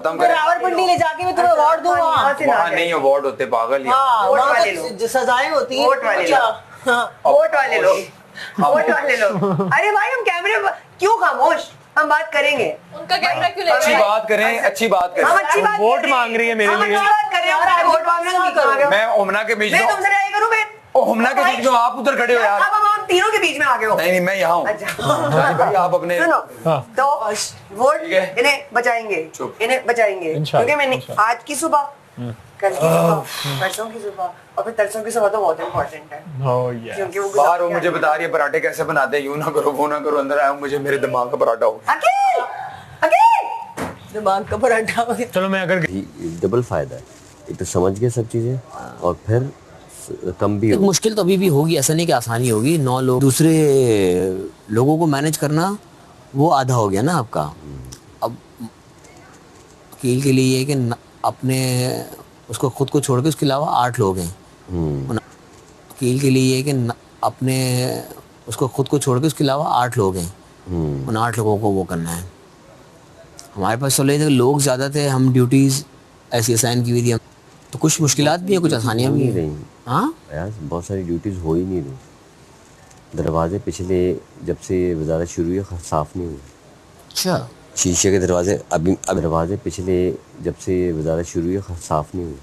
रावलपिंडी ले जाके मैं तुम्हें अवार्ड दूंगा। वहाँ नहीं अवार्ड होते पागल। सजाएं होती हैं। वोट वाले लोग। अरे भाई हम कैमरे क्यों खामोश, हम बात करेंगे। उनका कैमरा क्यों ले अच्छी बात करें, अच्छी बात करें। हम अच्छी बात वोट मांग रही है मेरे लिए। अच्छी बात करें, वोट मांगना। मैं ओमना के बीच में, मैं तुमसे लड़ाई करूं मैं? ओमना के बीच में आप उधर खड़े हो यार। अब हम तीनों के बीच में आ गए हो। नहीं मैं यहाँ हूँ। अच्छा भाई आप अपने सुनो, तो वोट इन्हें बचाएंगे, इन्हें बचाएंगे, क्योंकि मैंने आज की सुबह, कल की सुबह, परसों की सुबह और फिर तरसों की सुबह तो बहुत इम्पोर्टेंट है। क्योंकि वो बाहर वो मुझे बता रही है पराठे कैसे बनाते हैं, यूं ना करो वो ना करो, अंदर आया मुझे मेरे दिमाग का पराठा हो। दिमाग का पराठा हो गया। चलो मैं अगर डबल फायदा है, एक तो समझ गए सब चीजें और फिर कम भी हो। मुश्किल तो अभी भी होगी, ऐसा नहीं कि आसानी होगी। 9 लोग, दूसरे लोगों को मैनेज करना वो आधा हो गया ना आपका। अब वकील के लिए ये है कि अपने उसको खुद को छोड़ के उसके अलावा 8 लोग हैं। वकील के लिए ये है कि अपने उसको खुद को छोड़ के उसके अलावा 8 लोग हैं। उन 8 लोगों को वो करना है। हमारे पास चले थे लोग ज़्यादा थे, हम ड्यूटीज़ ऐसी असाइन की हुई थी, तो कुछ मुश्किलात भी है, कुछ आसानियाँ भी हैं। हाँ यार बहुत सारी ड्यूटीज हो ही नहीं रही। दरवाजे पिछले जब से वजारत शुरू हुई साफ नहीं हुए। अच्छा, शीशे के दरवाजे अभी दरवाजे पिछले जब से वजारत शुरू हुई साफ नहीं हुए।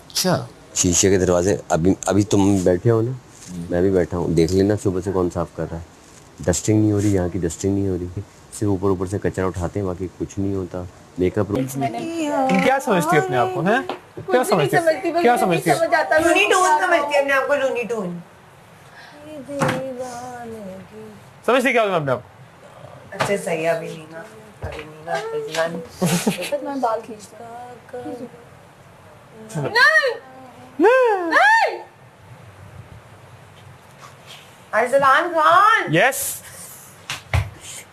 अच्छा, शीशे के दरवाजे अभी तुम बैठे हो ना, मैं भी बैठा हूँ, देख लेना सुबह से कौन साफ कर रहा है। डस्टिंग नहीं हो रही, यहाँ की डस्टिंग नहीं हो रही, सिर्फ ऊपर से कचरा उठाते हैं, बाकी कुछ नहीं होता। मेकअप तुम क्या समझती हो अपने आप को? हैं क्या समझती हो? क्या समझती हो? लूनी टून समझती है अपने आप को, लूनी टून। समझती क्या हो अपने आप को? अच्छा सही है, अभी नीना मैं बाल खींचता अरसलान खान। यस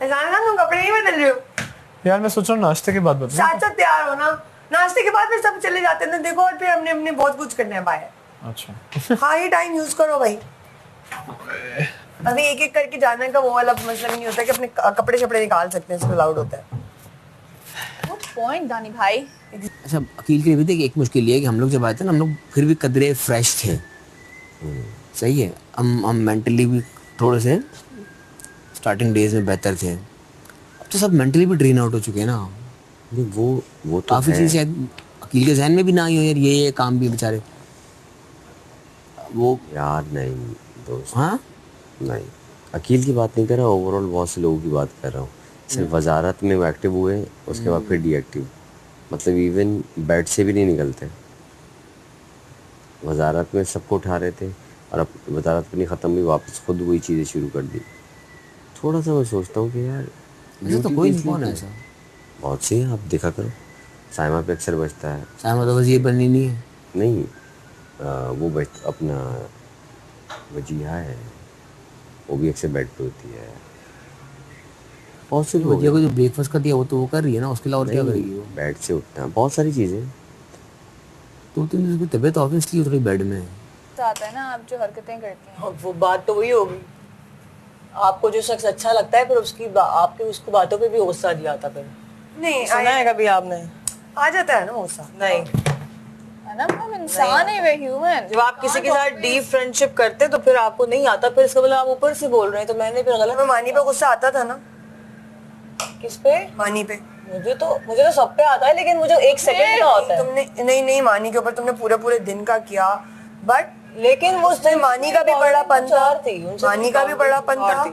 अरसलान खान, तुम कपड़े नहीं बदल रहे हो? यार मैं सोच रहा हूँ नाश्ते के बाद बता। साथ साथ तैयार हो ना, नाश्ते के बाद फिर सब चले जाते हैं ना, देखो, और फिर हमने बहुत कुछ करना है बाहर। अच्छा हाँ ये टाइम यूज करो भाई। अभी एक एक करके जाने का वो वाला मतलब नहीं होता कि अपने कपड़े शपड़े निकाल सकते हैं, इसमें अलाउड होता है। पॉइंट दानी भाई। अच्छा वकील के लिए भी देखिए एक मुश्किल ये है कि हम लोग जब आए थे ना, हम लोग फिर भी कदरे फ्रेश थे। सही है, हम मेंटली भी थोड़े से स्टार्टिंग डेज में बेहतर थे। अब तो सब मेंटली भी ड्रेन आउट हो चुके हैं ना। वो तो काफ़ी चीज़ शायद वकील के जहन में भी ना आई हो यार, ये काम भी बेचारे वो। यार नहीं दोस्त, हाँ नहीं अकील की बात नहीं कर रहा, ओवरऑल बहुत से लोगों की बात कर रहा हूँ। सिर्फ वजारत में वो एक्टिव हुए, उसके बाद फिर डीएक्टिव, मतलब इवन बेड से भी नहीं निकलते। वजारत में सबको उठा रहे थे और अब वजारत अपनी ख़त्म हुई, वापस खुद वही चीज़ें शुरू कर दी। थोड़ा सा मैं सोचता हूँ कि यार ऐसा तो कोई नहीं, कौन है ऐसा? बहुत सी हैं, आप देखा करो। साइमा पे अक्सर बचता है। साइमा तो वजीर बननी नहीं है। नहीं वो बच अपना वजीहा है, वो भी अक्सर बेड पे होती है। बहुत से लोग वजीहा को जो ब्रेकफास्ट का दिया वो तो वो कर रही है ना, उसके अलावा और क्या करेगी वो? बेड से उठना, बहुत सारी चीज़ें। 2-3 दिन की तबीयत ऑब्वियसली थोड़ी बेड में है। आता है ना आप जो हरकतें करती हैं। वो बात तो वही होगी, आपको जो शख्स अच्छा लगता है फिर उसकी आपकी उसको बातों पे भी गुस्सा दिया आता। फिर नहीं सुना है कभी आपने? आ जाता है ना गुस्सा। नहीं, है ना, हम इंसान है, वे ह्यूमन। जब आप किसी के साथ डीप फ्रेंडशिप करते तो फिर आपको नहीं आता, फिर इसका मतलब आप ऊपर से बोल रहे हैं, तो मैंने फिर गलत। मानी पे गुस्सा आता था ना? किस पे? मानी पे। मुझे तो सब पे आता है, लेकिन मुझे 1 सेकंड का होता है। तुमने नहीं मानी के ऊपर तुमने पूरे दिन का किया, बट लेकिन वो मानी का भी बड़ापन था, मानी का भी बड़ापन था,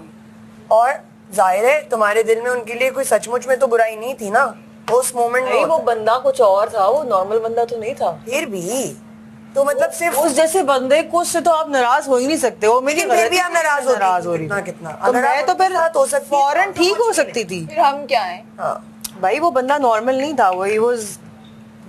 और जाहिर है तुम्हारे दिल में उनके लिए कोई सचमुच में तो बुराई नहीं थी ना उस मोमेंट में। वो बंदा कुछ और था, वो नॉर्मल बंदा तो नहीं था। फिर भी तो मतलब सिर्फ उस जैसे बंदे को से तो आप नाराज हो ही नहीं सकते हो। मेरी फिर भी आप नाराज हो रही कितना तो मैं तो फिर हो सकती, फौरन ठीक हो सकती थी। फिर हम क्या हैं? हाँ भाई वो बंदा नॉर्मल नहीं था, वो ही वाज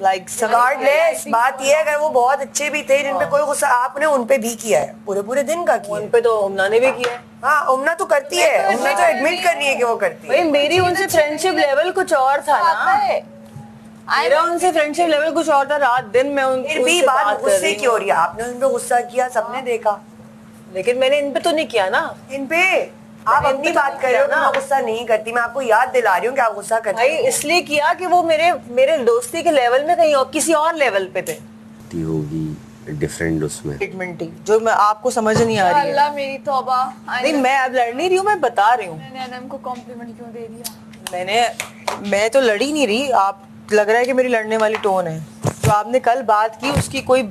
लाइक रिगार्डलेस। बात ये अगर वो बहुत अच्छे भी थे, जिन पे कोई गुस्सा आपने उन पे भी किया है, पूरे दिन का किया। उन पे तो उमना ने भी किया है। हाँ उमना तो करती है, उमना तो एडमिट कर रही है कि वो करती है। भाई मेरी उनसे फ्रेंडशिप लेवल कुछ और था ना, मेरा उनसे फ्रेंडशिप लेवल कुछ और था। रात दिन में उनसे फिर भी बात गुस्से की हो रही है, आपने उन पे गुस्सा किया, सबने देखा, लेकिन मैंने इन पे तो नहीं किया ना। इन पे आप अपनी बात कर रहे हो, मैं गुस्सा नहीं करती, मैं आपको याद दिला रही हूँ कि आप गुस्सा करती भाई इसलिए किया कि वो मेरे दोस्ती के लेवल में कहीं और किसी और लेवल पे थे। ती होगी डिफरेंट उसमें ट्रीटमेंट थी जो मैं आपको समझ नहीं आ रही है। अल्लाह मेरी तौबा। नहीं मैं अब लड़ नहीं रही हूँ, मैं बता रही हूँ। मैंने अनम को कॉम्प्लीमेंट क्यों दे दिया? मैं तो लड़ी नहीं रही, आप लग रहा है कि मेरी लड़ने वाली टोन है। जो आपने कल बात की उसकी कोई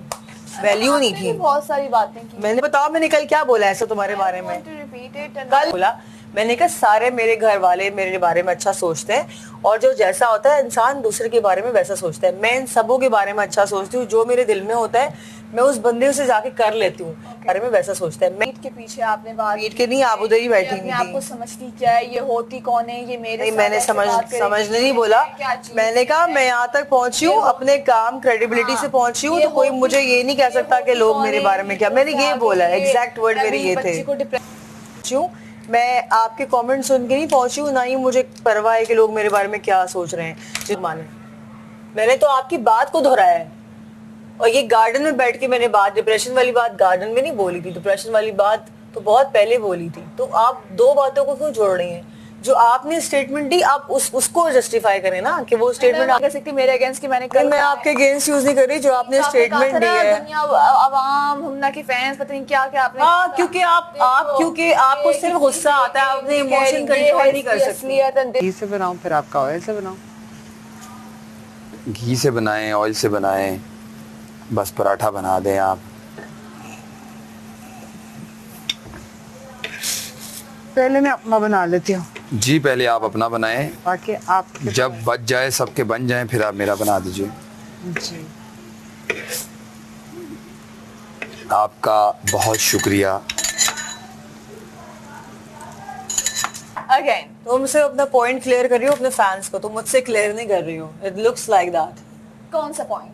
वैल्यू नहीं थी। बहुत सारी बातें की। मैंने बताओ मैंने कल क्या बोला ऐसा तुम्हारे बारे में? कल बोला मैंने कहा सारे मेरे घर वाले मेरे बारे में अच्छा सोचते हैं और जो जैसा होता है इंसान दूसरे के बारे में वैसा सोचता है। मैं इन सबों के बारे में अच्छा सोचती हूँ, जो मेरे दिल में होता है मैं उस बंदे से जाके कर लेती हूँ। बारे में वैसा सोचता है। मैं पीठ के पीछे आपने बात पीठ के नहीं, आप उधर ही बैठी हुई आपको थी। समझती क्या है, ये होती कौन है, ये मेरे नहीं साथ मैंने ऐसे बात करेगी, समझने नहीं बोला। क्या चीज़ मैंने कहा है? मैं यहाँ तक पहुंची हूँ अपने काम क्रेडिबिलिटी से पहुंची हूँ, ये तो कोई होती- मुझे ये नहीं कह सकता कि लोग मेरे बारे में क्या। मैंने ये बोला है, एग्जैक्ट वर्ड मेरे ये थे। बच्ची को पहुंची हूँ, मैं आपके कमेंट सुन के नहीं पहुंची हूँ, ना ही मुझे परवाह है कि लोग मेरे बारे में क्या सोच रहे हैं। जित माने मैंने तो आपकी बात को दोहराया है और ये गार्डन में बैठ के मैंने बात डिप्रेशन वाली बात गार्डन में नहीं बोली थी, डिप्रेशन वाली बात तो बहुत पहले बोली थी। तो आप दो बातों को क्यों जोड़ रही हैं? जो आपने स्टेटमेंट दी आप उसको जस्टिफाई करें ना कि वो स्टेटमेंट कह सकती मेरे अगेंस्ट की मैंने मैं आपके अगेंस्ट यूज नहीं कर रही, जो आपने स्टेटमेंट दी है। दुनिया अवाम हमना के फैंस पता नहीं क्या क्या आपने हाँ क्योंकि क्योंकि आपको सिर्फ गुस्सा आता है, आपने इमोशन कंट्रोल नहीं कर सकती। घी से बनाऊं फिर आपका ऑयल से बनाऊं? घी से बनाएं, ऑयल से बनाएं, बस पराठा बना दें आप। पहले मैं अपना बना लेती हूँ जी पहले आप अपना बनाएं, ताकि आप जब बच जाए सबके बन जाएं फिर आप मेरा बना दीजिए। जी आपका बहुत शुक्रिया। अगेन तुमसे अपना पॉइंट क्लियर कर रही हो अपने फैंस को, तुम मुझसे क्लियर नहीं कर रही हो। It looks like that. कौन सा point?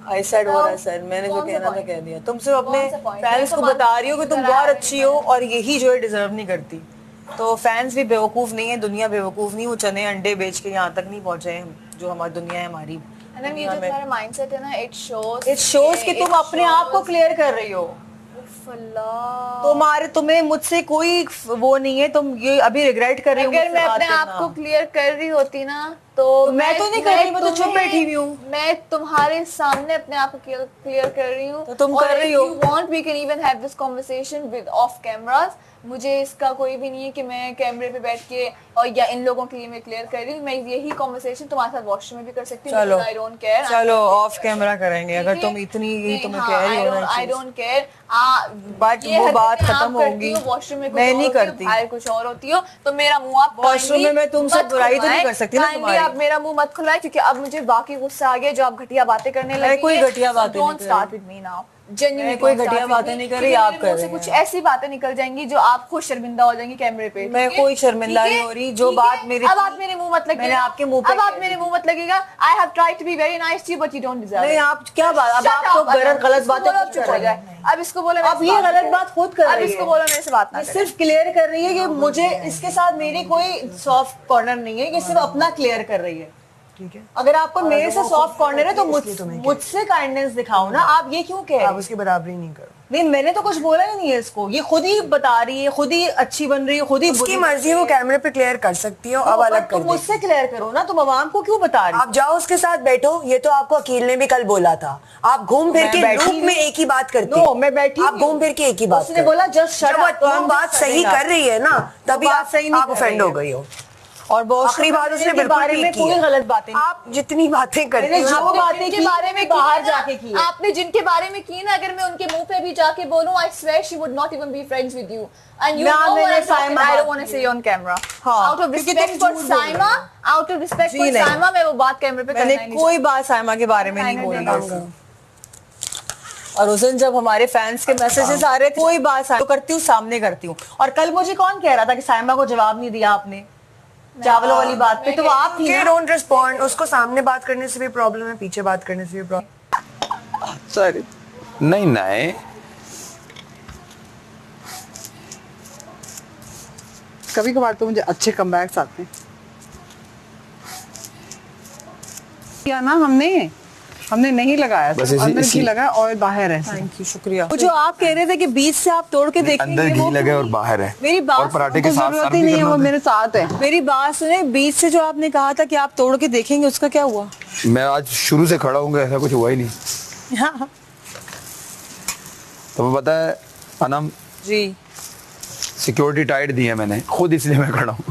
I said what I said, मैंने जो कौन सा कहना था point? कह दिया। तुम सिर्फ अपने कौन सा point? फैंस को मैं तो बता रही हो कि तुम मानती हूँ बहुत कि अच्छी हो और यही जो है डिजर्व नहीं करती। तो फैंस भी बेवकूफ नहीं है, दुनिया बेवकूफ नहीं, वो चने अंडे बेच के यहाँ तक नहीं पहुंचे हैं जो हमारी दुनिया है हमारी। अनम ये जो तुम्हारा माइंडसेट है ना, इट शोज कि तुम अपने आप को क्लियर कर रही हो। तुम्हें मुझसे कोई वो नहीं है, तुम ये अभी रिग्रेट कर रही हो। अगर मैं अपने आप को क्लियर कर रही होती ना तो मैं तो नहीं कर रही, मैं तो चुप बैठी हुई हूँ। मैं तुम्हारे सामने अपने आप को क्लियर कर रही हूँ। तो तुम कर रही हो। If you want, we can even have this conversation with off cameras. मुझे इसका कोई भी नहीं है कि मैं कैमरे पे बैठ के और या इन लोगों के लिए मैं क्लियर कर रही हूँ। मैं यही कॉन्वर्सेशन तुम्हारे साथ वॉशरूम में भी कर सकती हूँ। चलो आई डोंट केयर, चलो ऑफ कैमरा करेंगे अगर तुम इतनी ये तुम्हें कह रही हो ना। I don't care. बट वो बात खत्म होगी। वॉशरूम में मैं नहीं करती, बाहर कुछ और होती हो तो मेरा मुंह आप वॉशरूम में मैं तुमसे बुराई तो नहीं कर सकती ना तुम्हारी। आप मेरा मुंह मत खुलाएं क्योंकि अब मुझे बाकी गुस्सा आ गया जो आप घटिया बातें करने लगे। कोई घटिया बातें नहीं don't start with me now. Genuinely कोई घटिया बातें नहीं कर रही, आप कर रही हैं। कुछ ऐसी बातें निकल जाएंगी जो आप खुद शर्मिंदा हो जाएंगी कैमरे पे। मैं कोई शर्मिंदा नहीं हो रही। जो बात मेरे अब आप मेरे मुंह मत लगेगा। मैंने आपके मुंह पे अब आप मेरे मुंह मत लगेगा। I have tried to be very nice to you but you don't deserve. नहीं आप क्या बात, अब आप तो गलत बातें चुप हो जाए। अब इसको बोलो अब ये गलत बात खुद कर अब रही है। इसको बोलो मेरे से बात ना ये सिर्फ क्लियर कर रही है कि मुझे इसके साथ मेरी कोई सॉफ्ट कॉर्नर नहीं है, ये सिर्फ अपना क्लियर कर रही है। ठीक है, अगर आपको मेरे से सॉफ्ट कॉर्नर है तो मुझसे काइंडनेस दिखाओ ना। आप ये क्यों कह रहे आप हो? उसकी बराबरी नहीं करो। नहीं मैंने तो कुछ बोला ही नहीं है इसको, ये खुद ही बता रही है, खुद ही अच्छी बन रही है, खुद ही उसकी मर्जी है, वो कैमरे पे क्लियर कर सकती है। अब अलग कर तुम मुझसे क्लियर करो ना, तुम आवाम को क्यों बता रही हो? आप जाओ उसके साथ बैठो। ये तो आपको अकील ने भी कल बोला था। आप घूम फिर के लूप में एक ही बात करती नो मैं बैठी आप घूम फिर के एक ही बात उसने बोला जस्ट शट अप। तो हम बात सही कर रही है ना, तभी बात सही नहीं आप कर ऑफेंड रही हो है। गई हो। और बहुत आखिरी बात उसने बिल्कुल बारे में ठीक की कोई है। गलत बातें नहीं। आप जितनी बातें करती मैंने हो जो ना, बातें की बारे में बाहर की ना, जाके की है। आपने जिनके बारे में की ना, अगर मैं उनके मुंह पे भी जाके बोलूं I swear she would not even be friends with you and you ना, नो मैंने व्हाट साइमा आई बात डोंट वांट टू की से ऑन कैमरा। हाँ, आउट ऑफ क्योंकि रिस्पेक्ट तुम फॉर झूठ बोल रही साइमा, आउट ऑफ रिस्पेक्ट जी फॉर नहीं। साइमा मैं वो बात कैमरे पे मैंने करना ही नहीं कोई बात साइमा के बारे में नहीं बोली है। और उस दिन जब हमारे फैंस के मैसेजेस आ रहे थे, कोई बात साइमा तो करती हूँ, सामने करती हूँ। और कल मुझे कौन कह रहा था कि साइमा को जवाब नहीं दिया आपने चावलों वाली बात पे, तो वो आप थी ना। Don't respond. उसको सामने बात करने से भी प्रॉब्लम है, पीछे बात करने से भी प्रॉब्लम। सॉरी नहीं नहीं कभी कभार तो मुझे अच्छे कमबैक्स आते हैं। किया ना हमने हमने नहीं लगाया, बस सिर्फ इसी- अंदर इसी- घी लगा, ऑयल बाहर है। थैंक यू, शुक्रिया। वो जो आप कह रहे थे कि बीच से आप तोड़ के देखेंगे, अंदर वो घी लगे और बाहर है। मेरी बात और पराठे के उनको साथ जरूरत सर्व ही भी नहीं है, करना वो होता मेरे साथ है। मेरी बात सुने, बीच से जो आपने कहा था कि आप तोड़ के देखेंगे, उसका क्या हुआ? है। मैं आज शुरू से खड़ा हूँ, ऐसा कुछ हुआ ही नहीं। तो पता है अनम, जी सिक्योरिटी टाइट दी है मैंने खुद, इसलिए मैं खड़ा हूँ।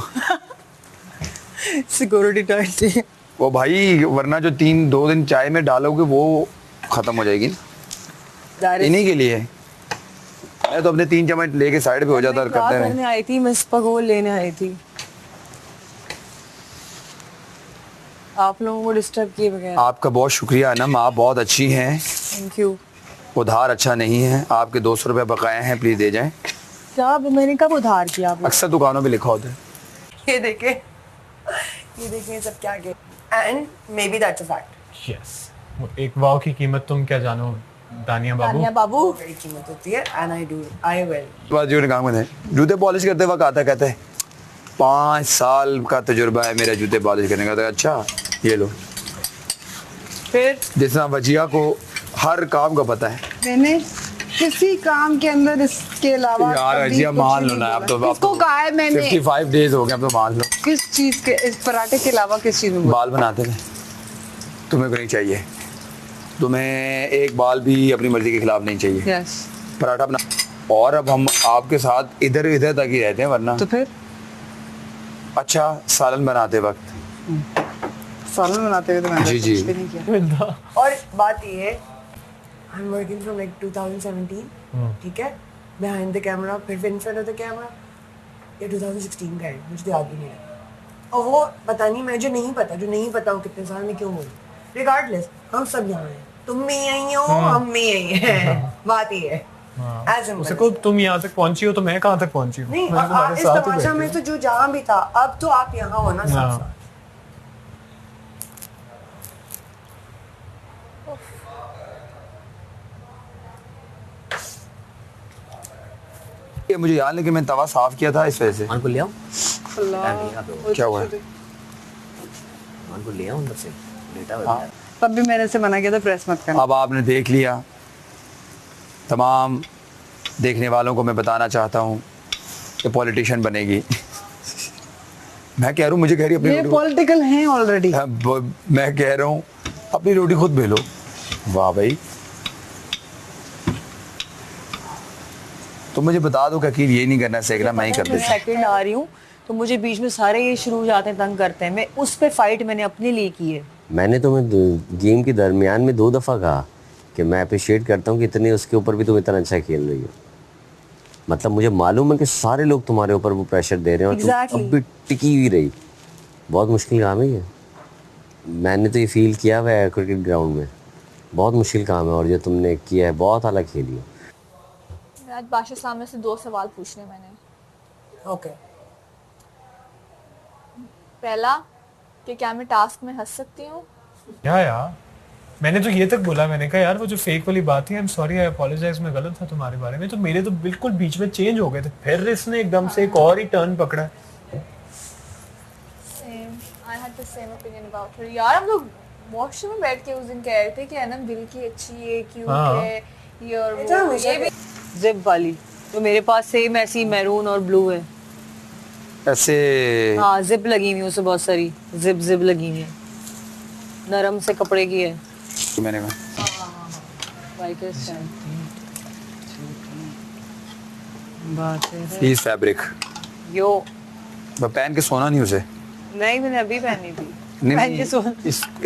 सिक्योरिटी टाइट थी। वो भाई वरना जो 2 दिन चाय में डालोगे वो खत्म हो जाएगी ना। इन्हीं के लिए मैं तो अपने 3 चम्मच लेके साइड पे हो जाता और करते करने रहे। आई थी, मैं स्पगोल लेने आई थी, आप लोगों को डिस्टर्ब किए बगैर। आपका बहुत शुक्रिया अनम, आप बहुत अच्छी हैं। Thank you. उधार अच्छा नहीं है, आपके 200 रुपये बकाया हैं, प्लीज दे जाएं। क्या मैंने कब उधार किया आपने? अक्सर दुकानों पे लिखा होता है। ये देखें सब क्या के, and may be that's a fact. Yes, एक वाव की कीमत तुम क्या जानो दानिया बाबू। तानिया बाबू, बड़ी कीमत होती है, एंड आई विल। बात जो काम करते हैं, जूते पॉलिश करते वक्त आता कहते हैं 5 साल का तजुर्बा है मेरा जूते पॉलिश करने का। तो अच्छा ये लो, फिर जितना वजिया को हर काम का पता है। मैंने किसी काम के अंदर इसके अलावा यार कभी अजिया कुछ मान नहीं लो ना, अब बोला। तो किसको कहा है मैंने? 55 डेज हो गए, अब तो मान लो। किस चीज के, इस पराठे के अलावा किस चीज में बोला? बाल बनाते थे, तुम्हें को नहीं चाहिए, तुम्हें एक बाल भी अपनी मर्जी के खिलाफ नहीं चाहिए। यस, पराठा बना, और अब हम आपके साथ इधर इधर तक ही रहते हैं, वरना तो फिर अच्छा सालन बनाते वक्त सालन बनाते हुए तो मैंने जी, जी। कुछ भी नहीं किया। और बात ये है, I am working from like 2017, ठीक है, बिहाइंड द कैमरा, फिर in front of the camera, ये 2016 का है, मुझे याद ही नहीं है। और वो पता नहीं, मुझे नहीं पता वो कितने साल में क्यों हुई। रिगार्डलेस, हम सब यहाँ हैं, तुम भी यही हो, हम भी यही हैं। बात ये है, As simple. उसको तुम यहाँ तक पहुंची हो तो मैं कहाँ तक पहुंची हूँ? नहीं, मैं तुम्हारे इस साथ ही तमाशा बैठी में हूँ। तो जो जहाँ भी था, अब तो आप यहाँ हो ना साथ हाँ। साथ। ये मुझे याद है कि मैं तवा साफ किया था इस वजह से। मान को ले आओ, क्या हुआ है? मान को ले आओ अंदर से, लेटा हुआ है। तब भी मैंने से मना किया था प्रेस मत करना। अब आपने देख लिया, तमाम देखने वालों को मैं बताना चाहता हूँ कि पॉलिटिशियन बनेगी। मैं कह रहा हूँ, मुझे कह रही है अपनी ये रोटी को- पॉलिटिकल हैं ऑलरेडी। मैं कह रहा हूँ अपनी रोटी खुद बेलो। वाह भाई, तो मुझे बता दो कि अकील ये नहीं करना सेकना, मैं ही कर मैं देता। सेकंड आ रही हूँ तो मुझे बीच में सारे ये शुरू हो जाते हैं, तंग करते हैं। मैं उस पे फाइट मैंने अपने लिए की है। मैंने तुम्हें गेम के दरमियान में 2 दफ़ा कहा कि मैं अप्रिशिएट करता हूँ कि इतने उसके ऊपर भी तुम इतना अच्छा खेल रही हो। मतलब मुझे मालूम है कि सारे लोग तुम्हारे ऊपर वो प्रेशर दे रहे हैं और Exactly. तुम अब भी टिकी हुई रही। बहुत मुश्किल काम है ये, मैंने तो ये फील किया हुआ है क्रिकेट ग्राउंड में। बहुत मुश्किल काम है और जो तुमने किया है बहुत अलग खेली है। आज बादशाह सामने से 2 सवाल पूछने मैंने। ओके, पहला कि क्या मैं टास्क में हंस सकती हूँ? यार मैंने तो ये तक बोला, मैंने कहा यार वो जो फेक वाली बात थी, I am sorry, I apologise, मैं गलत था तुम्हारे बारे में। तो मेरे तो बिल्कुल बीच में चेंज हो गए थे, फिर इसने एकदम से एक और ही टर्न पकड़ा। Same, I had the same opinion about her. यार हम लोग वॉशरूम में बैठ के उस दिन कह रहे थे कि अनम दिल की अच्छी है, क्यूट हाँ। है, ये और अच्छा, वो। मुझे ये भी जिप वाली तो मेरे पास सेम ऐसी मैरून और ब्लू है। ऐसे हाँ, जिप लगी हुई है उससे, बहुत सारी जिप लगी हुई है, नरम से कपड़े की है। मैंने कहा बाइक है स्टाइल। बात है। प्लीज फैब्रिक, यो मैं पहन के सोना नहीं उसे। नहीं, मैंने अभी पहनी थी। नहीं, पहन के सो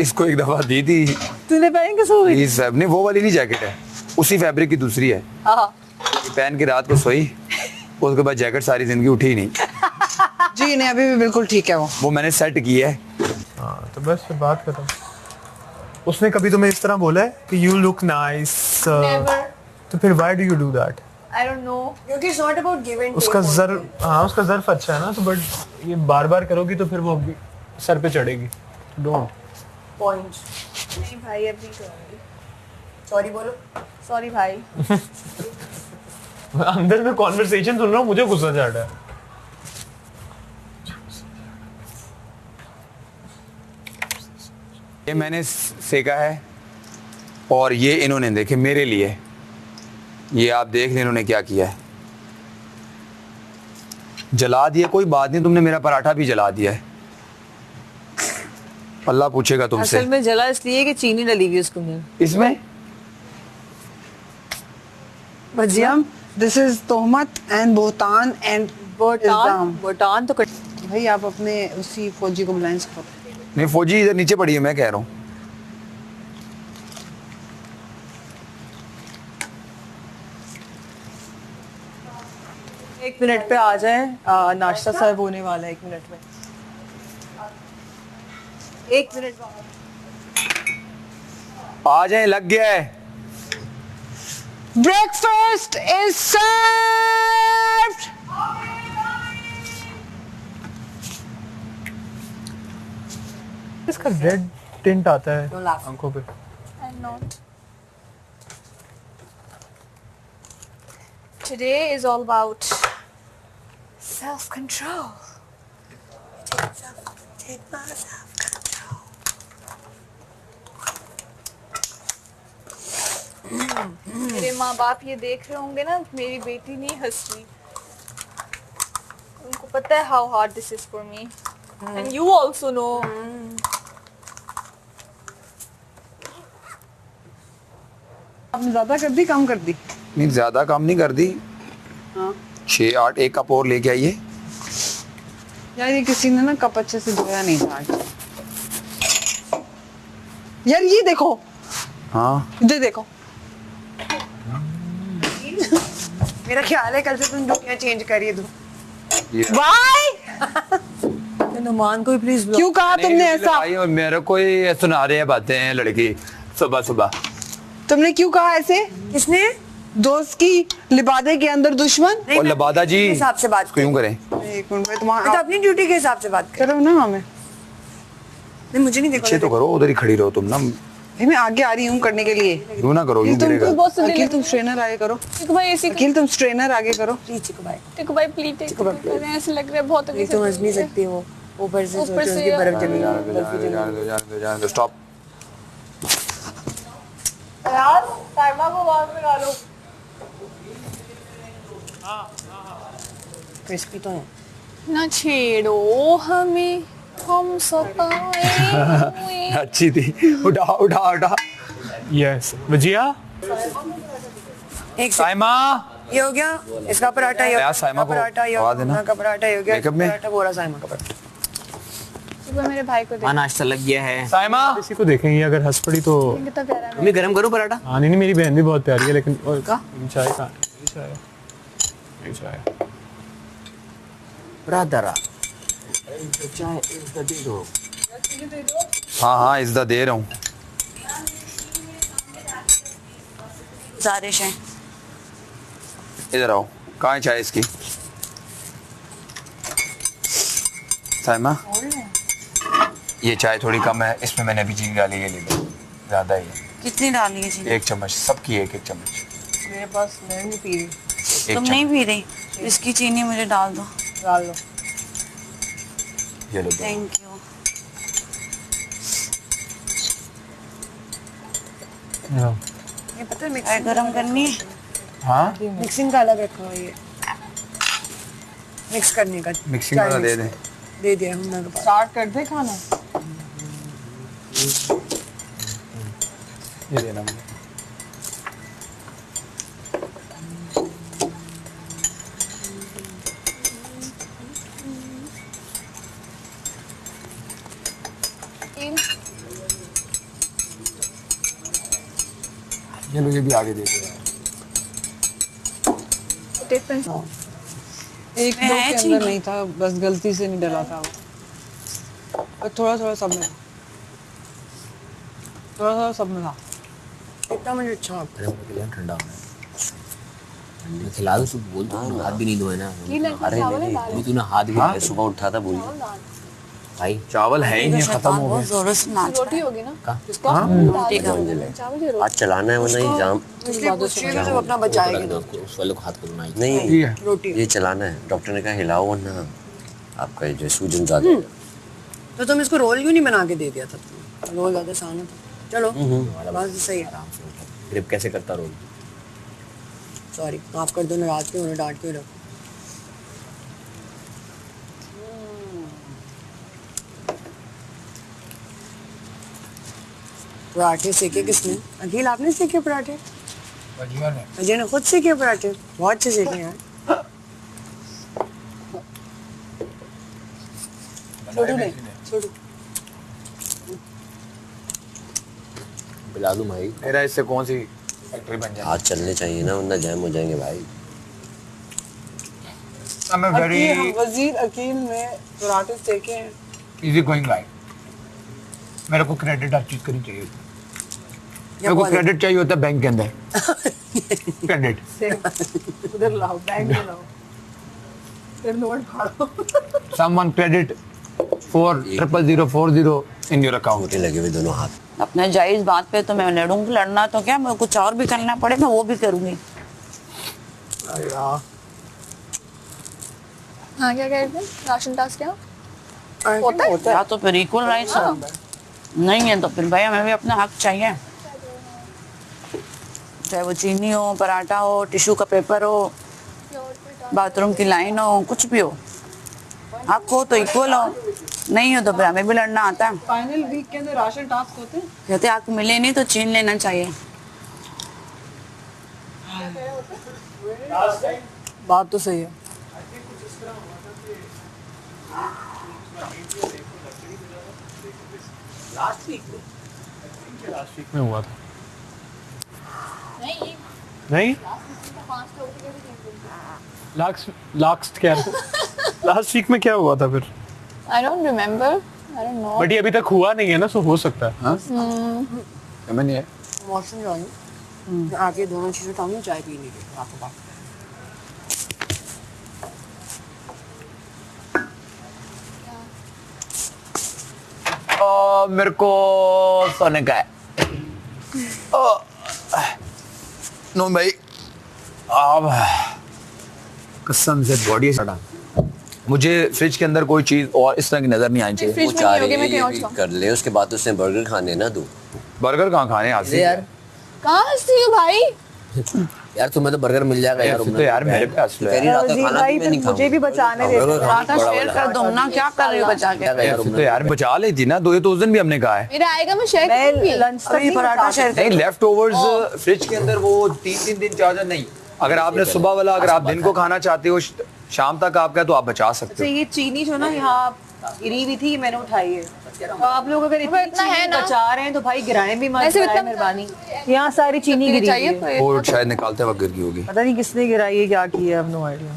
इसको एक दफा दी थी। तूने पहन के सो गई? प्लीज फैब, नहीं वो वाली नहीं जैकेट है, उसी फैब्रिक की दूसरी है। हाँ, ये पहन के रात को सोई, उसके बाद जैकेट सारी जिंदगी उठी ही नहीं। जी नहीं, अभी भी बिल्कुल ठीक है वो मैंने सेट की है। हाँ तो बस फिर बात खत्म। उसने कभी तुम्हें इस तरह बोला है कि यू लुक नाइस? नेवर, तो फिर why do you do that? I don't know. क्योंकि it's not about give and उसका उसका ज़र्फ अच्छा है ना, तो बट ये बार बार करोगी तो फिर वो सर पे चढ़ेगी। डोंट। पॉइंट। नहीं भाई, अब नहीं करूंगी। सॉरी बोलो। सॉरी भाई। अंदर में कॉन्वर्सेशन सुन रहा हूँ, मुझे गुस्सा चढ़ रहा है। ये मैंने सेका है और ये इन्होंने देखे मेरे लिए, ये आप देख लें इन्होंने क्या किया है, जला दिया। कोई बात नहीं, तुमने मेरा पराठा भी जला दिया है, अल्लाह पूछेगा तुमसे। असल में जला इसलिए कि चीनी डली हुई उसके अंदर। इसमें मरियम, दिस इज तोहमत एंड बोहतान एंड इल्जाम। बोटान तो भाई आप अपने उसी फौजी को बुलाएं इसको। नहीं, फौजी इधर नीचे पड़ी है, मैं कह रहा हूँ। एक मिनट पे आ जाए, नाश्ता सर्व होने वाला है 1 मिनट में। 1 मिनट आ जाए, लग गया है। Breakfast is served. इसका रेड टिंट आता है Don't laugh. आंखों पे। I'm not. Today is all about self-control. मेरे माँ बाप ये देख रहे होंगे ना, मेरी बेटी नहीं हंस रही। उनको पता है how hard this is for me. And you also know. आपने ज्यादा कर दी, कम कर दी? नहीं, ज्यादा काम नहीं कर दी। हाँ 6-8 एक कप और लेके आइए। यार ये किसी ने ना कप अच्छे से धोया नहीं था आज। यार ये देखो, हाँ इधर देखो। मेरा ख्याल है कल से तुम ड्यूटियां चेंज करिए दो। वाई नुमान को भी प्लीज क्यों कहा तुमने ऐसा? और मेरे को ही सुना रहे हैं बातें लड़की सुबह सुबह। तुमने क्यों कहा ऐसे? किसने? दोस्त की लिबादे के अंदर दुश्मन। और लबादा जी के हिसाब से बात क्यों करें? एक मिनट में मैं तो तुम्हारा अपनी ड्यूटी के हिसाब से बात कर। करो ना हमें। नहीं मुझे नहीं अच्छे तो देखो। करो, उधर ही खड़ी रहो तुम ना, भाई मैं आगे आ रही हूँ करने के लिए। यूं ना करो, यूं तुम गिरेगा। बहुत सुन अखिल तुम स्ट्रेनर आगे करो। टिकू भाई ऐसी अखिल तुम स्ट्रेनर आगे करो। प्लीज चिको भाई। टिकू भाई प्लीज ऐसे लग रहा है बहुत नहीं तो हंस नहीं सकती वो। ऊपर से ऊपर सोचो से उसकी बर्फ जमी जाने दो, स्टॉप। यार टाइमा को आवाज में डालो। क्रिस्पी तो है। ना छेड़ो हमें, हम सताए। अच्छी थी, उठा उठा उठा। यस भजिया। एक साइमा, ये हो गया इसका पराठा, ये यार साइमा को पराठा, ये आवाज देना। का पराठा, ये हो गया मेकअप में? पराठा, बोरा साइमा का पराठा। टिकू भाई मेरे भाई को हाँ नाश्ता लग गया है। साइमा किसी को देखेंगे अगर हंस पड़ी तो। कितना प्यारा है। मम्मी गरम करो पराठा। हाँ नहीं मेरी बहन भी बहुत प्यारी है लेकिन चाय का चाय चाय ब्रदर चाय इसका दे दो। हाँ हाँ इज्जत दे रहा हूँ। गुजारिश है। इधर आओ, कहाँ है चाय इसकी? साइमा ये चाय थोड़ी कम है, इसमें मैंने अभी चीनी डाली है, ले लो। ज्यादा ही है, कितनी डाली है चीनी? 1 चम्मच, सबकी 1-1 चम्मच। मेरे पास मैं नहीं पी रही। 1 तुम चम्मच नहीं पी रही? इसकी चीनी मुझे डाल दो। डाल लो। ये लो। Thank you. ये पता है मिक्सिंग गरम करनी है। हाँ मिक्सिंग का अलग रखा हुआ है ये। मिक्स करने का। मिक्सिंग वाला दे दें। दे दिया हमने के पास। स्टार्ट कर दे खाना। ये देना मुझे। ये लो, ये भी आगे दे दो। डिफरेंस एक दो के अंदर नहीं था, बस गलती से नहीं डला था वो। और थोड़ा थोड़ा सब में था, थोड़ा थोड़ा सब में था। इतना मुझे अच्छा गरम करके ले ठंडा होना है। मैं खिला दूँ, तू बोल दो हाथ भी नहीं धोए ना। अरे नहीं अभी तूने हाथ भी मैं सुबह उठा था बोलिए भाई। चावल है ही नहीं, खत्म हो बहुत गए। जोरों से नाच रहा रोटी होगी ना कहाँ? जिसको रोटी का चावल की आज चलाना है वरना ये जाम है। इसलिए पूछ रही हूँ कि जब अपना बचाएगी रख दो उसको, उस वाले को हाथ करो ना। नहीं रोटी। ये चलाना है। डॉक्टर ने कहा हिलाओ वरना आपका ये जो सूजन ज्यादा है। तो तुम इसको रोल क्यों नहीं बना के दे दिया था? रोल ज्यादा आसान है। चलो बस सही है। आराम से उठो। ग्रिप कैसे करता रोल? सॉरी, माफ कर दो, नाराज क्यों, उन्हें डांट क्यों रहो। पराठे सेके किसने? अखिल आपने सेके पराठे? अजय ने खुद सेके पराठे, बहुत अच्छे सेके हैं। छोटू ने, छोटू पिला दूं भाई? मेरा इससे कौन सी फैक्ट्री बन जाए? हाथ चलने चाहिए ना, वरना जैम हो जाएंगे भाई। I'm a very वजीर अकील ने पराठे सेके हैं। easy going guy. मेरे को क्रेडिट हर चीज करनी चाहिए। मेरे को क्रेडिट चाहिए होता है बैंक के अंदर। क्रेडिट। उधर लाओ, बैंक में लाओ, फिर note फाड़ो। Someone credit for 00040 in your account. मोटे लगे हुए दोनों हाथ। अपने जायज बात पे तो मैं लड़ूंगी, लड़ना तो क्या, मैं कुछ और भी करना पड़े मैं वो भी करूंगी। हाँ क्या कह रहे थे? राशन टास्क क्या होता है? या तो फिर इक्वल राइट्स नहीं है तो फिर भाई हमें भी अपना हक चाहिए, चाहे वो चीनी हो, पराठा हो, टिश्यू का पेपर हो, बाथरूम की लाइन हो, कुछ भी हो, हक हो तो इक्वल हो, नहीं हो तो फिर हमें भी लड़ना आता है। फाइनल वीक के अंदर राशन टास्क होते हैं। कहते हक मिले नहीं तो छीन लेना चाहिए। बात तो सही है। लास्ट वीक में हुआ था। नहीं लास्ट वीक में क्या हुआ था फिर? I don't remember. I don't know. But ये अभी तक हुआ नहीं है ना, सो हो सकता है। हाँ? समझ नहीं है। वॉशरूम जाऊंगी, आके दोनों चीजें खाऊंगी, चाय पीने की आपको बात। मेरे को सोने का है। नो भाई, अब कसम से बॉडी सड़ा। मुझे फ्रिज के अंदर कोई चीज और इस तरह की नजर नहीं आनी चाहिए। फ्रिज में नहीं होगी, मैं कहीं और से खाऊं। कर ले, उसके बाद उसने बर्गर खाने ना तू। बर्गर कहाँ खाने आज से? यार कहाँ हंसती हो भाई? यार तुम्हें तो बर्गर मिल जाएगा यार। तो यार मेरे पे हंस लो तेरी यार। रात का वजीर खाना भाई भी मैं फिर नहीं मुझे भी बचाने देते। पराठा शेयर कर दो ना, क्या कर रही हो बचा के? तो यार बचा लेती ना, दो ये तो उस दिन भी हमने कहा है। मेरा आएगा मैं शेयर मैं करूंगी। लंच तक अभी नहीं पराठा बचा शेयर नहीं, लेफ्ट ओवर्स फ्रिज के अंदर वो 3 दिन 4 दिन नहीं। अगर आपने सुबह वाला, अगर आप दिन को खाना चाहते हो, शाम तक आपका, तो आप बचा सकते अच्छा, हो। ये चीनी जो ना यहाँ गिरी हुई थी, मैंने उठाई है। तो आप लोग अगर इतनी इतना है चीनी ना? बचा रहे हैं तो भाई गिराएं भी मत, वैसे गिराएं इतना मेहरबानी। यहाँ सारी चीनी गिरी चाहिए हुई है। तो वो शायद निकालते वक्त गिर गई होगी। पता नहीं किसने गिराई है, क्या किया है, नो आइडिया।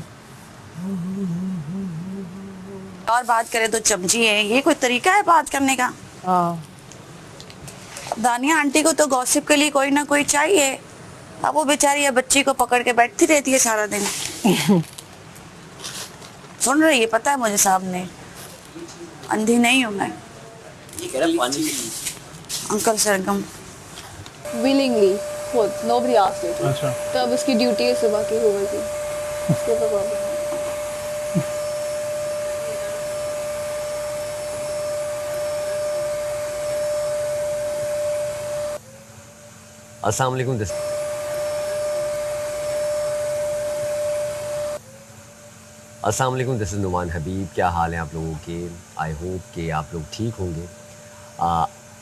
और बात करें तो चमची है, ये कोई तरीका है बात करने का? हाँ दानिया आंटी को तो गॉसिप के लिए कोई ना कोई चाहिए। अब वो बेचारी है बच्ची को पकड़ के बैठती रहती है सारा दिन। सुन रही है, पता है मुझे साहब ने, अंधी नहीं हूँ मैं। ये कह रहा पानी अंकल सरगम willingly खुद, nobody asked you to। अच्छा। तो अब उसकी ड्यूटी है सुबह की, हो गई थी। उसके ऊपर problem है। अस्सलाम वालेकुम। अस्सलाम वालेकुम, दिस इज़ नुमान हबीब। क्या हाल है आप लोगों के? आई होप कि आप लोग ठीक होंगे।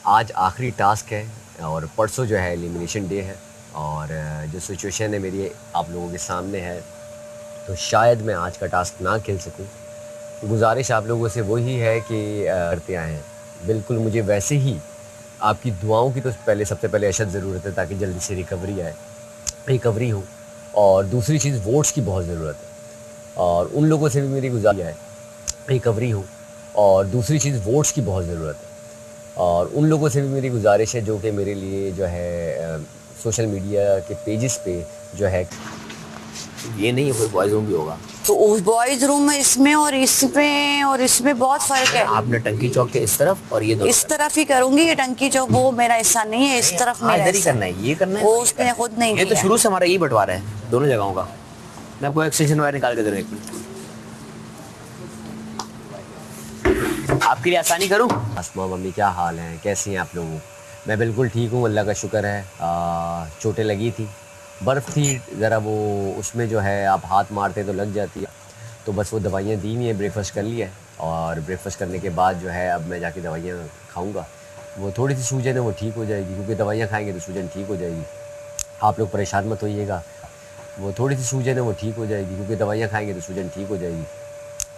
आज आखिरी टास्क है और परसों जो है एलिमिनेशन डे है, और जो सिचुएशन है मेरी आप लोगों के सामने है, तो शायद मैं आज का टास्क ना खेल सकूं। गुजारिश आप लोगों से वही है कि करते आए हैं, बिल्कुल मुझे वैसे ही आपकी दुआओं की तो पहले सबसे पहले अशद ज़रूरत है, ताकि जल्दी से रिकवरी हो। और दूसरी चीज़ वोट्स की बहुत ज़रूरत है, और उन लोगों से भी मेरी गुजारिश है रिकवरी हो। और दूसरी चीज़ वोट्स की बहुत ज़रूरत है, और उन लोगों से भी मेरी गुजारिश है जो कि मेरे लिए जो है सोशल मीडिया के पेजेस पे जो है, ये नहीं है, कोई बॉयज रूम भी होगा। तो उस बॉयज रूम में इसमें और इसमें बहुत फर्क है। आपने टंकी चौक के इस तरफ और ये दो इस तरफ ही करूंगी, ये टंकी चौक वो मेरा हिस्सा नहीं है, इस तरफ मेरा इधर ही हिस्सा करना है, ये करना है। वो उसने खुद नहीं ये तो किया। शुरू से हमारा यही बंटवारा है दोनों जगहों का। मैं आपको एक्सटेंशन वायर निकाल के दे रहा हूं, एक मिनट। आपके लिए आसानी करूं? अस्मा मम्मी क्या हाल है, कैसी हैं आप लोग? मैं बिल्कुल ठीक हूँ, अल्लाह का शुक्र है। चोटें लगी थी, बर्फ़ थी ज़रा, वो उसमें जो है आप हाथ मारते तो लग जाती है, तो बस वो दवाइयाँ दी हुई हैं, ब्रेकफास्ट कर लिया है, और ब्रेकफास्ट करने के बाद जो है अब मैं जाके दवाइयाँ खाऊँगा। वो थोड़ी सी सूजन है वो ठीक हो जाएगी, क्योंकि दवाइयाँ खाएँगे तो सूजन ठीक हो जाएगी। आप लोग परेशान मत होइएगा, वो थोड़ी सी सूजन है वो ठीक हो जाएगी, क्योंकि दवाइयाँ खाएँगे तो सूजन ठीक हो जाएगी।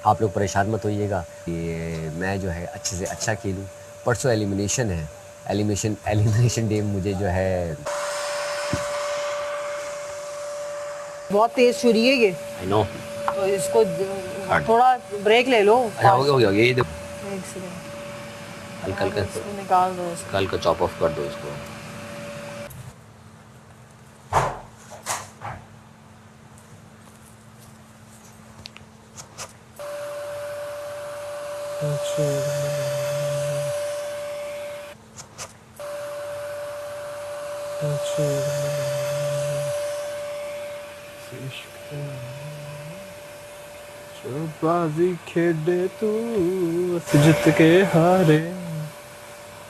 आप लोग परेशान मत होइएगा। ये मैं जो है अच्छे से अच्छा खेलूँ। परसों एलिमिनेशन है, एलिमिनेशन डे मुझे जो है बहुत तेज छुरी है ये, आई नो। तो इसको थोड़ा ब्रेक ले लो। हो गया ये देखो, एक सेकंड, हल्का इसको निकाल दो इसको। हल्का चॉप ऑफ कर दो इसको। जो बाजी खेले तू जित के हारे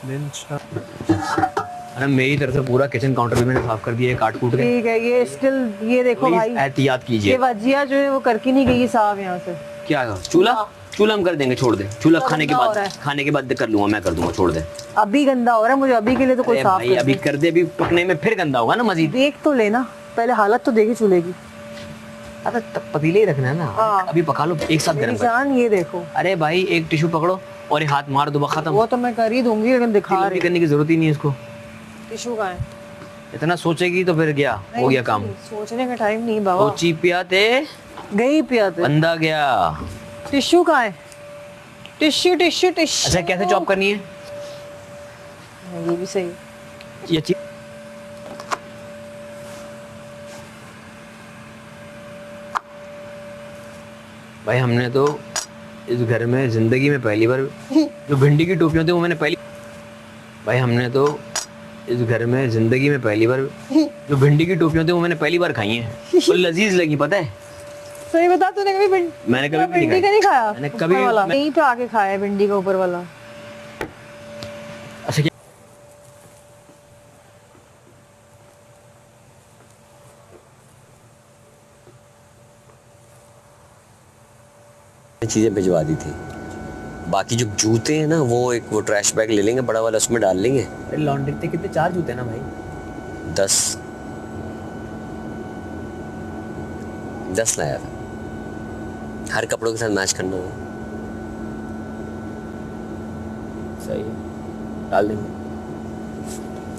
दिन अरे मेरी तरफ से पूरा किचन काउंटर भी मैंने साफ कर दिया है काट कूट के। ठीक है, ये स्टिल ये देखो प्लीज भाई, एहतियात ये कीजिए। वजिया जो है वो करके नहीं गई साहब यहाँ से। क्या चूल्हा चूल्हा हम कर देंगे, छोड़ दे चूल्हा, खाने के गंदा हो बाद रहा है। खाने के बाद कर लूंगा, मैं कर दूंगा, छोड़ दे। अभी गंदा हो रहा है, मुझे अभी के लिए तो कोई अरे साफ भाई अभी कर कर दे, अभी पकने में फिर गंदा होगा ना मजीद। देख तो लेना, पहले हालत तो देखी चूल्हे की। अरे पतीले ही रखना है ना, हाँ। अभी पका लो एक साथ मेरी गर्म कर। जान ये देखो, अरे भाई एक टिश्यू पकड़ो और ये हाथ मार दो, खत्म। वो तो मैं कर ही दूंगी, लेकिन दिखा लंबी रही करने की जरूरत ही नहीं है इसको। टिश्यू का है, इतना सोचेगी तो फिर गया हो गया काम। सोचने का टाइम नहीं बाबा, सोची पियाते गई पियाते। बंदा गया। टिश्यू का है, टिश्यू टिश्यू टिश्यू। अच्छा कैसे चॉप करनी है ये भी सही है। ये चीज? भाई हमने तो इस घर में जिंदगी में पहली बार जो भिंडी की टोपियां थी वो मैंने पहली भाई हमने तो इस घर में जिंदगी में पहली बार जो भिंडी की टोपियां थी वो मैंने पहली बार खाई हैं और लजीज लगी, पता है। सही बता, तूने कभी मैंने कभी भी भिंडी का नहीं खाया? मैंने ऊपर कभी वाला यहीं पे आके खाया है, भिंडी का ऊपर वाला। अच्छा चीज़ें भिजवा दी थी। बाकी जो जूते हैं ना वो एक वो ट्रैश बैग ले लेंगे बड़ा वाला, उसमें डाल लेंगे। लॉन्ड्री के कितने 4 जूते ना भाई? 10 लाया था, हर कपड़ों के साथ मैच करना होगा। सही है, डाल देंगे।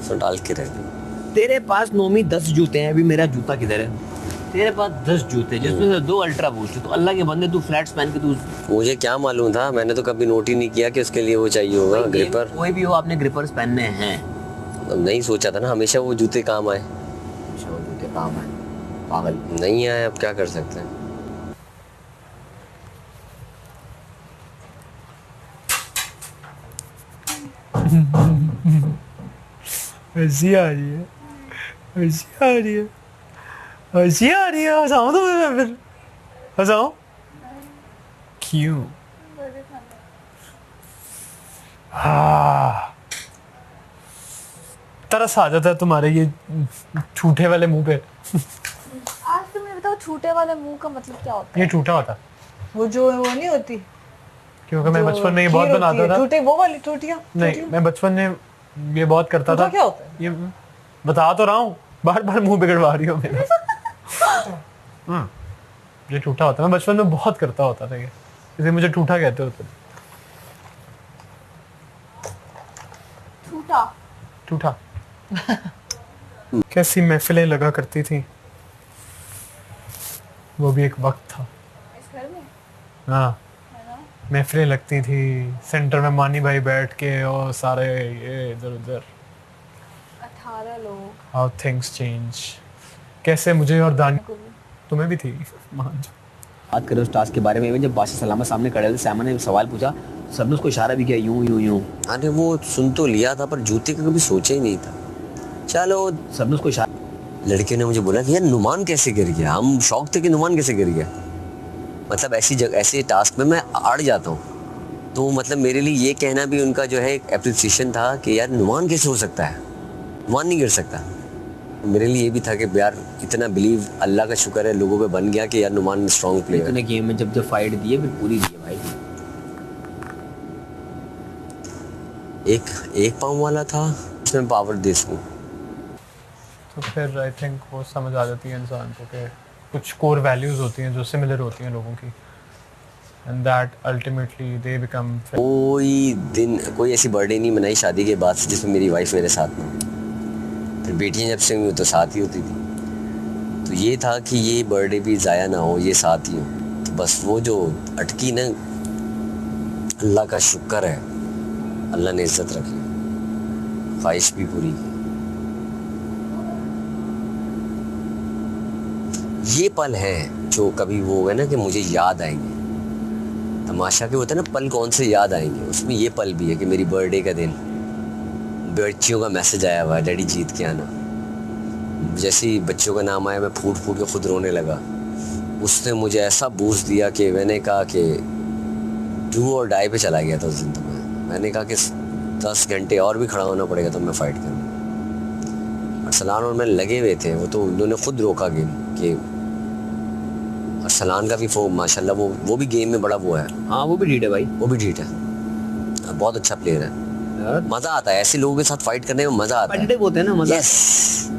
तो डाल के रख देंगे। तेरे पास नोमी 10 जूते हैं, अभी मेरा जूता किधर है? तेरे पास 10 जूते जिसमें से 2 अल्ट्रा बूस्ट, तो अल्लाह के बंदे तू फ्लैट्स पहन के तू। मुझे क्या मालूम था, मैंने तो कभी नोट ही नहीं किया कि उसके लिए वो चाहिए होगा ग्रिपर। कोई भी हो आपने ग्रिपर्स पहनने हैं। अब नहीं सोचा था ना हमेशा वो जूते काम आए। अच्छा वो जूते काम है, पागल। नहीं आए, अब क्या कर सकते हैं। हंसी आ रही है, हंसी आ रही है, हंसी आ रही है। हंसाऊं तो मैं फिर हंसाऊं क्यों? हाँ तरस आ जाता है तुम्हारे ये ठूठे वाले मुंह पे। आज तुम ये बताओ, छूटे वाले मुंह का मतलब क्या होता ये ठूठा होता वो जो है वो नहीं होती, क्योंकि मैं जो बचपन में ये खीर बहुत होती बनाता है, था। टूटे वो वाली टूटियां। नहीं मैं बचपन में ये बहुत करता टूटा था। क्या होता है? ये बता तो रहा हूँ, बार बार मुंह बिगड़वा रही हो मेरा। ये ठूठा होता है, मैं बचपन में बहुत करता होता था ये, इसे मुझे ठूठा कहते होते। छूटा? ठूठा। कैसी महफिलें लगा करती थी, वो भी एक वक्त था। इस घर में? हाँ महफिलें लगती थी, सेंटर में मानी भाई बैठ के और सारे ये इधर उधर। 18 लोग। How things change. कैसे मुझे और दानी, तुम्हें भी थी मान जाओ। बात करें उस टास्क के बारे में, जब बादशाह सलामत सामने खड़े थे, सैमन ने सवाल पूछा, सबने उसको इशारा भी किया यूं यूं यूं। अरे वो सुन तो लिया था पर जूते का कभी सोचा ही नहीं था। चलो सबने उसको इशारा। लड़के ने मुझे बोला कि यार नुमान कैसे गिर गया, हम शौक थे कि नुमान कैसे गिर गया। मतलब ऐसी जगह ऐसे टास्क में मैं अड़ जाता हूँ, तो मतलब मेरे लिए ये कहना भी उनका जो है एक एप्रिसिएशन था कि यार नुमान कैसे हो सकता है, नुमान नहीं गिर सकता। मेरे लिए ये भी था कि यार इतना बिलीव, अल्लाह का शुक्र है लोगों पे बन गया कि यार नुमान स्ट्रॉन्ग प्लेयर। इतने गेम में जब फाइट दी है फिर पूरी दी है भाई। एक पाँव वाला था उसमें पावर दे सकूं। तो फिर आई थिंक वो समझ आ जाती है इंसान को कि कुछ कोर वैल्यूज होती हैं जो सिमिलर होती हैं लोगों की, and that ultimately they become. कोई ऐसी बर्थडे नहीं मनाई शादी के बाद से जिसमें मेरी वाइफ मेरे साथ ना हो। फिर बेटियां जब से हुई तो साथ ही होती थी, तो ये था कि ये बर्थडे भी ज़ाया ना हो, ये साथ ही हो। तो बस वो जो अटकी ना, अल्लाह का शुक्र है, अल्लाह ने इज्जत रखी, ख्वाहिश भी पूरी की। ये पल है जो कभी वो है ना कि मुझे याद आएंगे। तमाशा के होता है ना पल कौन से याद आएंगे, उसमें ये पल भी है कि मेरी बर्थडे का दिन बच्चियों का मैसेज आया हुआ है, डैडी जीत के आना। जैसे ही बच्चों का नाम आया मैं फूट फूट के खुद रोने लगा। उसने मुझे ऐसा बूस्ट दिया कि मैंने कहा कि डू और डाई पे चला गया था उस दिन। तो मैंने कहा कि 10 घंटे और भी खड़ा होना पड़ेगा तो मैं फ़ाइट करूँगा। अरसलान और मैं लगे हुए थे, वो तो उन्होंने खुद रोका गेम कि अरसलान का भी वो माशाल्लाह वो भी गेम में बड़ा वो है। हाँ वो भी ढीठ है भाई, वो भी ढीठ है, बहुत अच्छा प्लेयर है। मज़ा आता है ऐसे लोगों के साथ फाइट करने में, मज़ा आता है। कॉम्पिटिटिव होते हैं ना, मजा। यस,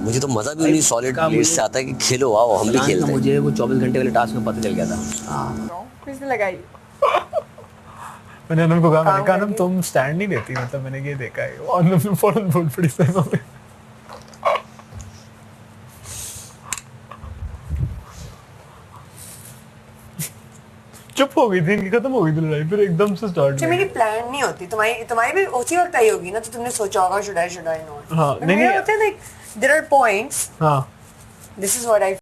मुझे तो मज़ा भी उन्हीं सॉलिड प्लेयर्स से आता है कि खेलो आओ हम भी खेलते हैं। मुझे वो 24 घंटे वाले टास्क में पता चल गया था। हाँ किसने लगाई? मैंने उनको कहा, मैंने कहा ना तुम स्टैंड नहीं लेती, मतलब मैंने ये देखा है। और मैं फौरन बोल पड़ी सही में। चुप हो गई थी, इनकी खत्म हो गई थी लड़ाई, फिर एकदम से स्टार्ट। मेरी प्लान नहीं होती, तुम्हारी भी उसी वक्त आई होगी ना, तो तुमने सोचा होगा शुड आई नॉट। हाँ, नहीं होते हैं लाइक देयर आर पॉइंट्स। हाँ दिस इज व्हाट आई